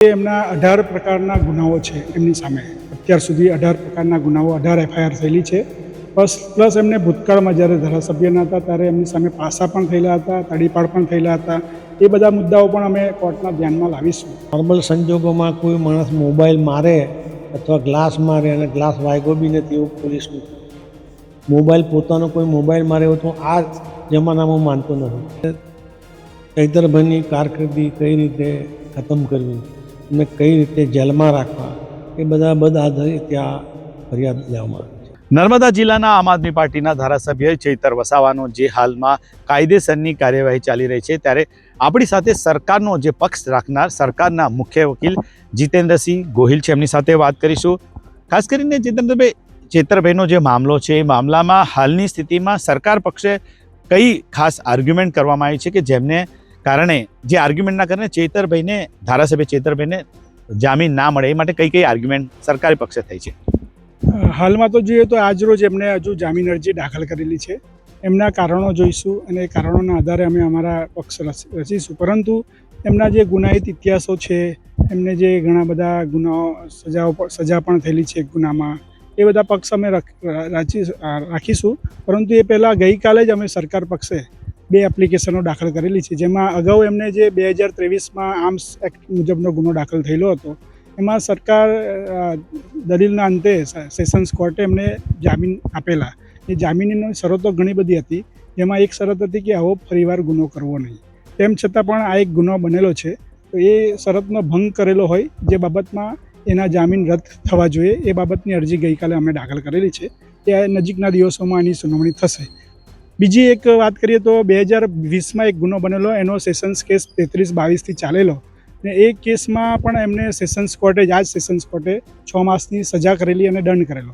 એમના 18 પ્રકારના ગુનાઓ છે એમની સામે. અત્યાર સુધી 18 પ્રકારના ગુનાઓ 18 એફઆઈઆર થયેલી છે. પ્લસ એમને ભૂતકાળમાં જ્યારે ધારાસભ્યના હતા ત્યારે એમની સામે પાસા પણ થયેલા હતા, તડીપાર પણ થયેલા હતા. એ બધા મુદ્દાઓ પણ અમે કોર્ટના ધ્યાનમાં લાવીશું. નોર્મલ સંજોગોમાં કોઈ માણસ મોબાઈલ મારે અથવા ગ્લાસ મારે અને ગ્લાસ વાગ્યો બી નથી એવું પોલીસનું મોબાઈલ પોતાનો કોઈ મોબાઈલ મારે એવું તો આ જમાનામાં હું માનતો નથી. ચૈતરભાઈની કારકિર્દી કઈ રીતે ખતમ કરવી અને કઈ રીતે જેલમાં રાખવા એ બધા આધારે ત્યાં ફરિયાદ લેવામાં આવી છે. નર્મદા જિલ્લાના આમ આદમી પાર્ટીના ધારાસભ્ય ચૈતર વસાવાનો જે હાલમાં કાયદેસરની કાર્યવાહી ચાલી રહી છે, ત્યારે આપણી સાથે સરકારનો જે પક્ષ રાખનાર સરકારના મુખ્ય વકીલ જીતેન્દ્રસિંહ ગોહિલ છે, એમની સાથે વાત કરીશું. ખાસ કરીને ચૈતરભાઈનો જે મામલો છે એ મામલામાં હાલની સ્થિતિમાં સરકાર પક્ષે કઈ ખાસ આર્ગ્યુમેન્ટ કરવામાં આવી છે કે જેમને કારણે જે આર્ગ્યુમેન્ટના કારણે ધારાસભ્ય ચૈતરભાઈને જામીન ના મળે એ માટે કઈ કઈ આર્ગ્યુમેન્ટ સરકારી પક્ષે થઈ છે? હાલમાં તો જોઈએ તો આજરોજ એમને હજુ જામીન અરજી દાખલ કરેલી છે. એમના કારણો જોઈશું અને એ કારણોના આધારે અમે અમારા પક્ષ રચીશું. પરંતુ એમના જે ગુનાહિત ઇતિહાસો છે, એમને જે ઘણા બધા ગુનાઓ સજા પણ થયેલી છે ગુનામાં, એ બધા પક્ષ અમે રાખીશું. પરંતુ એ પહેલાં ગઈકાલે જ અમે સરકાર પક્ષે 2 એપ્લિકેશનો દાખલ કરેલી છે, જેમાં અગાઉ એમને જે 2023માં આર્મ્સ એક્ટ મુજબનો ગુનો દાખલ થયેલો હતો, એમાં સરકાર દલીલના અંતે સેશન્સ કોર્ટે એમને જામીન આપેલા. એ જામીનની શરતો ઘણી બધી હતી, જેમાં એક શરત હતી કે આવો ફરીવાર ગુનો કરવો નહીં. તેમ છતાં પણ આ એક ગુનો બનેલો છે, તો એ શરતનો ભંગ કરેલો હોય જે બાબતમાં એના જામીન રદ થવા જોઈએ, એ બાબતની અરજી ગઈકાલે અમે દાખલ કરેલી છે. એ નજીકના દિવસોમાં એની સુનાવણી થશે. બીજી એક વાત કરીએ તો 2020માં એક ગુનો બનેલો, એનો સેશન્સ કેસ 33-22થી ચાલેલો ને એ કેસમાં પણ એમને સેશન્સ કોર્ટે 6 માસની સજા કરેલી અને દંડ કરેલો.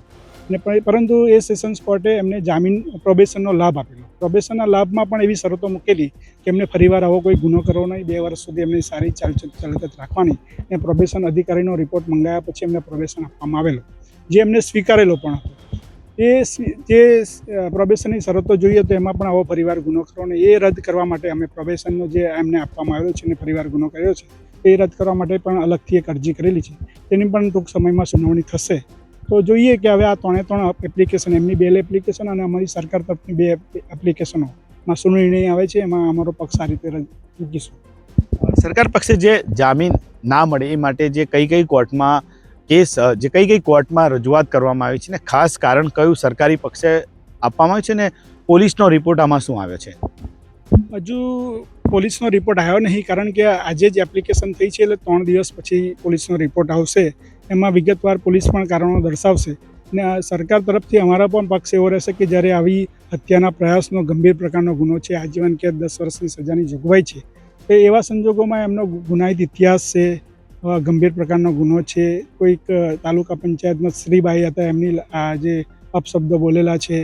ને પરંતુ એ સેશન્સ કોર્ટે એમને જામીન પ્રોબેશનનો લાભ આપેલો. પ્રોબેશનના લાભમાં પણ એવી શરતો મૂકેલી કે એમને ફરીવાર આવો કોઈ ગુનો કરવો નહીં, 2 વર્ષ સુધી એમની સારી ચાલત રાખવાની, અને પ્રોબેશન અધિકારીનો રિપોર્ટ મંગાવ્યા પછી એમને પ્રોબેશન આપવામાં આવેલો, જે એમને સ્વીકારેલો પણ હતો. જે પ્રોબેશનની શરતો જોઈએ તો એમાં પણ આવો ફરીવાર ગુનો કરવો નહીં, એ રદ કરવા માટે અમે પ્રોબેશનનો જે એમને આપવામાં આવેલો છે અને ફરીવાર ગુનો કર્યો છે એ રદ કરવા માટે પણ અલગથી એક અરજી કરેલી છે. તેની પણ ટૂંક સમયમાં સુનાવણી થશે. તો જોઈએ કે હવે આ 3 એપ્લિકેશન, એમની 2 એપ્લિકેશન અને અમારી સરકાર તરફની 2 એપ્લિકેશનોમાં શું નિર્ણય આવે છે એમાં અમારો પક્ષ આ રીતે મૂકીશું. સરકાર પક્ષે જે જામીન ના મળે એ માટે જે કઈ કોર્ટમાં કઈ કોર્ટમાં રજૂઆત કરવામાં આવી છે ને ખાસ કારણ કયું સરકારી પક્ષે આપવામાં આવ્યું છે ને પોલીસનો રિપોર્ટ આમાં શું આવ્યો છે? હજુ પોલીસનો રિપોર્ટ આવ્યો નહીં, કારણ કે આજે જ એપ્લિકેશન થઈ છે, એટલે 3 દિવસ પછી પોલીસનો રિપોર્ટ આવશે. એમાં વિગતવાર પોલીસ પણ કારણો દર્શાવશે. ને સરકાર તરફથી અમારા પણ પક્ષ એવો રહેશે કે જ્યારે આવી હત્યાના પ્રયાસનો ગંભીર પ્રકારનો ગુનો છે, આજીવન કેદ 10 વર્ષની સજાની જોગવાઈ છે, તો એવા સંજોગોમાં એમનો ગુનાહિત ઇતિહાસ છે, ગંભીર પ્રકારનો ગુનો છે, કોઈક તાલુકા પંચાયતમાં શ્રીબાઈ હતા, એમની આ જે અપશબ્દો બોલેલા છે,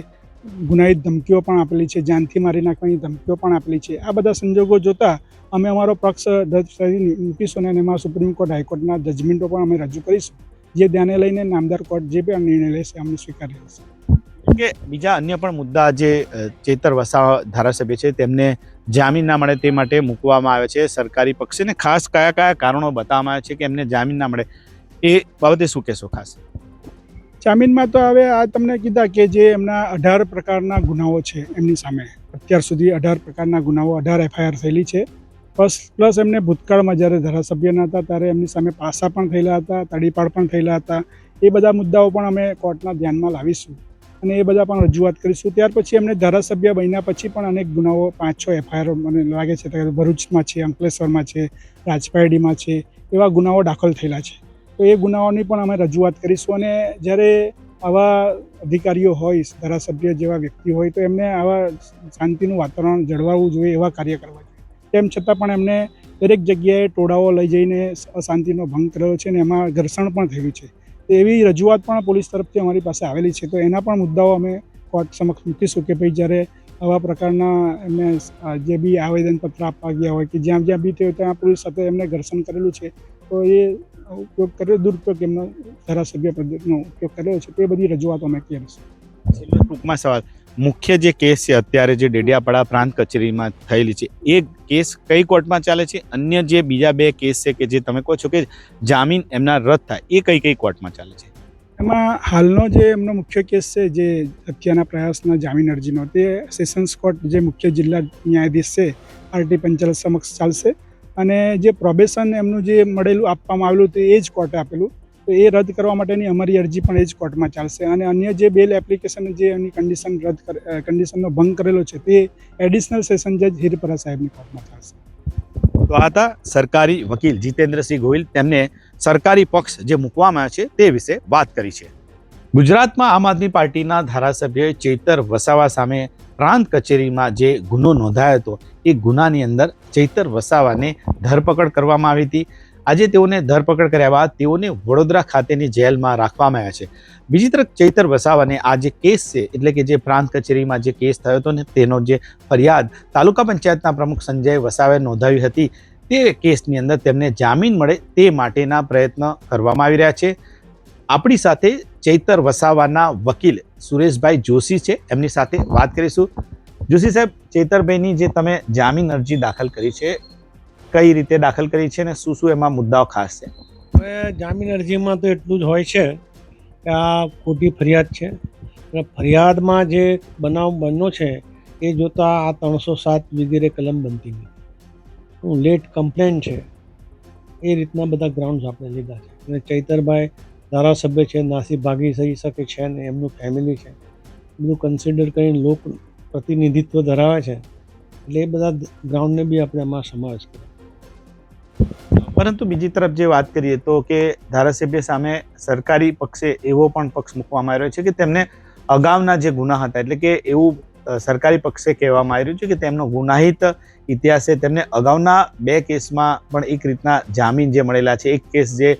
ગુનાહિત ધમકીઓ પણ આપેલી છે, જાનથી મારી નાખવાની ધમકીઓ પણ આપેલી છે. આ બધા સંજોગો જોતા અમે અમારો પક્ષ મૂકીશું અને એમાં સુપ્રીમ કોર્ટ, હાઈકોર્ટના જજમેન્ટો પણ અમે રજૂ કરીશું, જે ધ્યાને લઈને નામદાર કોર્ટ જે પણ નિર્ણય લેશે અમને સ્વીકારી લેશે. કે બીજા અન્ય પણ મુદ્દા જે ચૈતર વસાવા ધારાસભ્ય છે તેમને જામીન ના મળે તે માટે મૂકવામાં આવે છે સરકારી પક્ષે, ને ખાસ કયા કારણો બતાવવામાં આવે છે કે એમને જામીન ના મળે એ બાબતે શું કહેશો? ખાસ જામીનમાં તો હવે આ તમને કીધા કે જે એમના 18 પ્રકારના ગુનાઓ છે એમની સામે, અત્યાર સુધી 18 પ્રકારના ગુનાઓ 18 એફઆઈઆર થયેલી છે. પ્લસ એમને ભૂતકાળમાં જ્યારે ધારાસભ્યના હતા ત્યારે એમની સામે પાસા પણ થયેલા હતા, તડીપાર પણ થયેલા હતા. એ બધા મુદ્દાઓ પણ અમે કોર્ટના ધ્યાનમાં લાવીશું અને એ બધા પણ રજૂઆત કરીશું. ત્યાર પછી એમને ધારાસભ્ય બન્યા પછી પણ અનેક ગુનાઓ 5-6 એફઆઈઆર મને લાગે છે ભરૂચમાં છે, અંકલેશ્વરમાં છે, રાજપારડીમાં છે, એવા ગુનાઓ દાખલ થયેલા છે. તો એ ગુનાઓની પણ અમે રજૂઆત કરીશું. અને જ્યારે આવા અધિકારીઓ હોય, ધારાસભ્ય જેવા વ્યક્તિ હોય, તો એમને આવા શાંતિનું વાતાવરણ જળવાવું જોઈએ, એવા કાર્ય કરવા જોઈએ. તેમ છતાં પણ એમને દરેક જગ્યાએ ટોળાઓ લઈ જઈને અશાંતિનો ભંગ કર્યો છે અને એમાં ઘર્ષણ પણ થયું છે. એવી રજૂઆત પણ પોલીસ તરફથી અમારી પાસે આવેલી છે. તો એના પણ મુદ્દાઓ અમે કોર્ટ સમક્ષ મૂકીશું કે ભાઈ જ્યારે આવા પ્રકારના એમને જે બી આવેદનપત્ર આપવા ગયા હોય કે જ્યાં બી થયું ત્યાં પોલીસ સાથે એમને ઘર્ષણ કરેલું છે, તો એ ઉપયોગ કર્યો, દુરુપયોગ એમનો ધારાસભ્ય પદનો ઉપયોગ કર્યો છે, તે બધી રજૂઆતો અમે કરીશું. ટૂંકમાં સવાલ, મુખ્ય જે કેસ છે અત્યારે જે ડેડિયાપાડા પ્રાંત કચેરીમાં થયેલી છે એ કેસ કઈ કોર્ટમાં ચાલે છે, અન્ય જે બીજા બે કેસ છે કે જે તમે કહો છો કે જામીન એમના રદ થાય એ કઈ કઈ કોર્ટમાં ચાલે છે? એમાં હાલનો જે એમનો મુખ્ય કેસ છે જે હત્યાના પ્રયાસના જામીન અરજીનો, તે સેશન્સ કોર્ટ જે મુખ્ય જિલ્લા ન્યાયાધીશ છે આરટી પંચાલ સમક્ષ ચાલશે. અને જે પ્રોબેશન એમનું જે મળેલું આપવામાં આવેલું તે એ જ કોર્ટે આપેલું, તો એ રદ કરવા માટેની અમારી અરજી પણ એ જ કોર્ટમાં ચાલશે. અને અન્ય જે બેલ એપ્લિકેશન જે એની કન્ડિશનનો ભંગ કરેલો છે તે એડિશનલ સેશન જજ હિરપરા સાહેબની કોર્ટમાં ચાલશે. તો આ હતા સરકારી વકીલ જીતેન્દ્રસિંહ ગોહિલ, તેમને સરકારી પક્ષ જે મૂકવામાં આવ્યો છે તે વિશે વાત કરી છે. ગુજરાતમાં આમ આદમી પાર્ટીના ધારાસભ્ય ચૈતર વસાવા સામે પ્રાંત કચેરીમાં જે ગુનો નોંધાયો હતો એ ગુનાની અંદર ચૈતર વસાવાને ધરપકડ કરવામાં આવી હતી. આજે તેઓને ધરપકડ કર્યા બાદ તેઓને વડોદરા ખાતેની જેલમાં રાખવામાં આવ્યા છે. બીજી તરફ ચૈતર વસાવાને આ જે કેસ છે એટલે કે જે પ્રાંત કચેરીમાં જે કેસ થયો હતો ને તેનો જે ફરિયાદ તાલુકા પંચાયતના પ્રમુખ સંજય વસાવે નોંધાવી હતી, તે કેસની અંદર તેમને જામીન મળે તે માટેના પ્રયત્ન કરવામાં આવી રહ્યા છે. આપણી સાથે ચૈતર વસાવાના વકીલ સુરેશભાઈ જોશી છે, એમની સાથે વાત કરીશું. જોશી સાહેબ, ચૈતરભાઈની જે તમે જામીન અરજી દાખલ કરી છે, કઈ રીતે દાખલ કરી છે અને શું શું એમાં મુદ્દાઓ ખાસ છે? હવે જામીન અરજીમાં તો એટલું જ હોય છે કે આ ખોટી ફરિયાદ છે. અને ફરિયાદમાં જે બનાવ બન્યો છે એ જોતાં આ 307 વગેરે કલમ બનતી નથી. લેટ કમ્પ્લેન છે એ રીતના બધા ગ્રાઉન્ડ્સ આપણે લીધા છે. અને ચૈતરભાઈ ધારાસભ્ય છે, નાસી ભાગી થઈ શકે છે ને એમનું ફેમિલી છે, બધું કન્સિડર કરીને લોક પ્રતિનિધિત્વ ધરાવે છે, એટલે એ બધા ગ્રાઉન્ડને બી આપણે આમાં સમાવેશ કર્યો. પરંતુ બીજી તરફ જે વાત કરીએ તો કે ધારાસભ્ય સામે સરકારી પક્ષે એવો પણ પક્ષ મૂકવામાં આવ્યો છે કે તેમને અગાઉના જે ગુના હતા, એટલે કે એવું સરકારી પક્ષે કહેવામાં આવ્યું છે કે તેમનો ગુનાહિત ઇતિહાસ છે, તેમને અગાઉના 2 કેસમાં પણ એક રીતના જામીન જે મળેલા છે. એક કેસ જે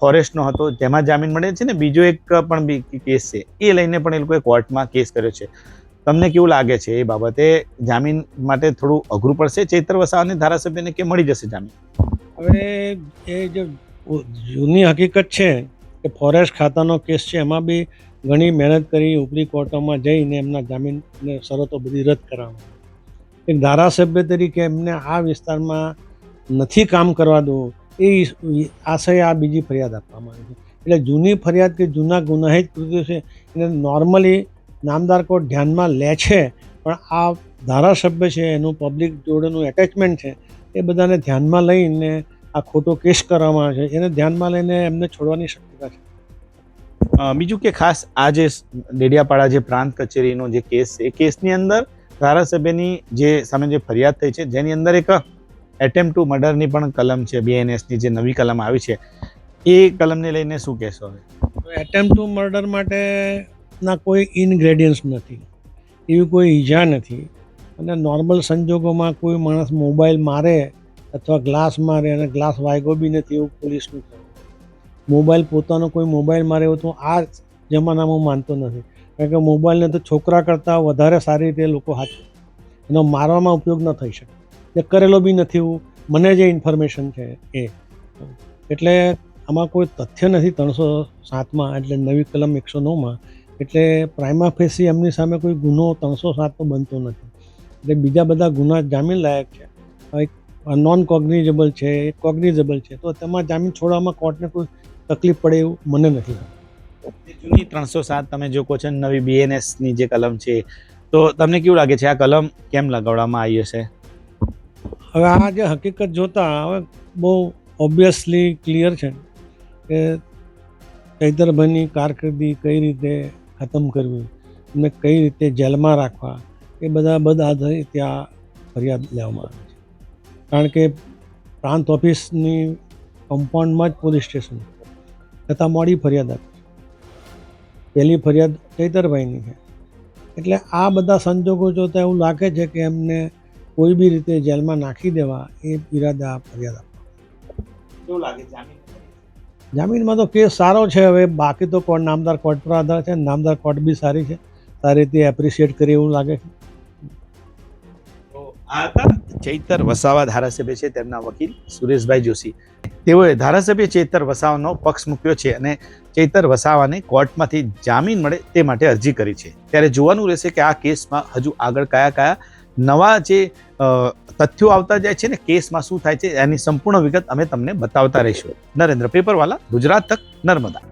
ફોરેસ્ટનો હતો તેમાં જામીન મળે છે ને બીજો એક પણ કેસ છે એ લઈને પણ એ લોકોએ કોર્ટમાં કેસ કર્યો છે. તમને કેવું લાગે છે એ બાબતે? જામીન માટે થોડું અઘરું પડશે ચૈતર વસાવાની ધારાસભ્યને કે મળી જશે જામીન? હવે એ જે જૂની હકીકત છે કે ફોરેસ્ટ ખાતાનો કેસ છે, એમાં બી ઘણી મહેનત કરી ઉપરી કોર્ટોમાં જઈને એમના જામીનને શરતો બધી રદ કરાવવામાં. એક ધારાસભ્ય તરીકે એમને આ વિસ્તારમાં નથી કામ કરવા દો એ આશય આ બીજી ફરિયાદ આપવામાં આવી છે. એટલે જૂની ફરિયાદ કે જૂના ગુનાહિત કૃત્યો છે એને નોર્મલી નામદાર કોર્ટ ધ્યાનમાં લે છે, પણ આ ધારાસભ્ય છે એનું પબ્લિક જોડેનું એટેચમેન્ટ છે એ બધાને ધ્યાનમાં લઈને આ ખોટો કેસ કરવામાં આવે છે, એને ધ્યાનમાં લઈને એમને છોડવાની શક્યતા છે. બીજું કે ખાસ આ જે ડેડિયાપાડા જે પ્રાંત કચેરીનો જે કેસ છે એ કેસની અંદર ધારાસભ્યની જે સામે જે ફરિયાદ થઈ છે જેની અંદર એક એટેમ્પ ટુ મર્ડરની પણ કલમ છે, BNSની જે નવી કલમ આવી છે એ કલમને લઈને શું કહેશો? હવે એટેમ્પ ટુ મર્ડર માટેના કોઈ ઇન્ગ્રેડિયન્ટ્સ નથી, એવી કોઈ ઈજા નથી. અને નોર્મલ સંજોગોમાં કોઈ માણસ મોબાઈલ મારે અથવા ગ્લાસ મારે અને ગ્લાસ વાગ્યો બી નથી એવું પોલીસનું કહેવું. મોબાઈલ પોતાનો કોઈ મોબાઈલ મારે એવું તો આ જમાનામાં હું માનતો નથી, કારણ કે મોબાઈલને તો છોકરા કરતાં વધારે સારી રીતે લોકો હાથ એનો મારવામાં ઉપયોગ ન થઈ શકે. એ કરેલો બી નથી એવું મને જે ઇન્ફોર્મેશન છે એ. એટલે આમાં કોઈ તથ્ય નથી 307માં, એટલે નવી કલમ 109માં. એટલે પ્રાઇમા ફેસી એમની સામે કોઈ ગુનો 307 બનતો નથી. એટલે બીજા બધા ગુના જામીન લાયક છે. એક નોન કોગ્નિઝેબલ છે, એક કોગ્નિઝેબલ છે, તો તેમાં જામીન છોડવામાં કોર્ટને કોઈ તકલીફ પડે એવું મને નથી લાગતું. જૂની 307 તમે જો કહો છો નવી BNSની જે કલમ છે, તો તમને કેવું લાગે છે આ કલમ કેમ લગાડવામાં આવી હશે? હવે આ જે હકીકત જોતા હવે બહુ ઓબ્વિયસલી ક્લિયર છે કે ચૈતરભાઈની કારકિર્દી કઈ રીતે ખતમ કરવી અને કઈ રીતે જેલમાં રાખવા એ બધા ત્યાં ફરિયાદ લેવામાં આવે છે. કારણ કે પ્રાંત ઓફિસની કમ્પાઉન્ડમાં જ પોલીસ સ્ટેશન છતાં મોડી ફરિયાદ આપી. પહેલી ફરિયાદ ચૈતરભાઈની છે. એટલે આ બધા સંજોગો જોતાં એવું લાગે છે કે એમને કોઈ બી રીતે જેલમાં નાખી દેવા એ ઈરાદા ફરિયાદ આપવા. કેવું લાગે જામીનમાં તો કેસ સારો છે. હવે બાકી તો કોર્ટ નામદાર કોર્ટ પર આધાર છે. નામદાર કોર્ટ બી સારી છે, સારી રીતે એપ્રિશિએટ કરી એવું લાગે છે. આ હતા ચૈતર વસાવા ધારાસભ્ય છે, તેમના વકીલ સુરેશભાઈ જોશી. તેઓએ ધારાસભ્ય ચૈતર વસાવાનો પક્ષ મૂક્યો છે અને ચૈતર વસાવાને કોર્ટમાંથી જામીન મળે તે માટે અરજી કરી છે. ત્યારે જોવાનું રહેશે કે આ કેસમાં હજુ આગળ કયા કયા નવા જે તથ્યો આવતા જાય છે ને કેસમાં શું થાય છે એની સંપૂર્ણ વિગત અમે તમને બતાવતા રહીશું. નરેન્દ્ર પેપરવાલા, ગુજરાત તક, નર્મદા.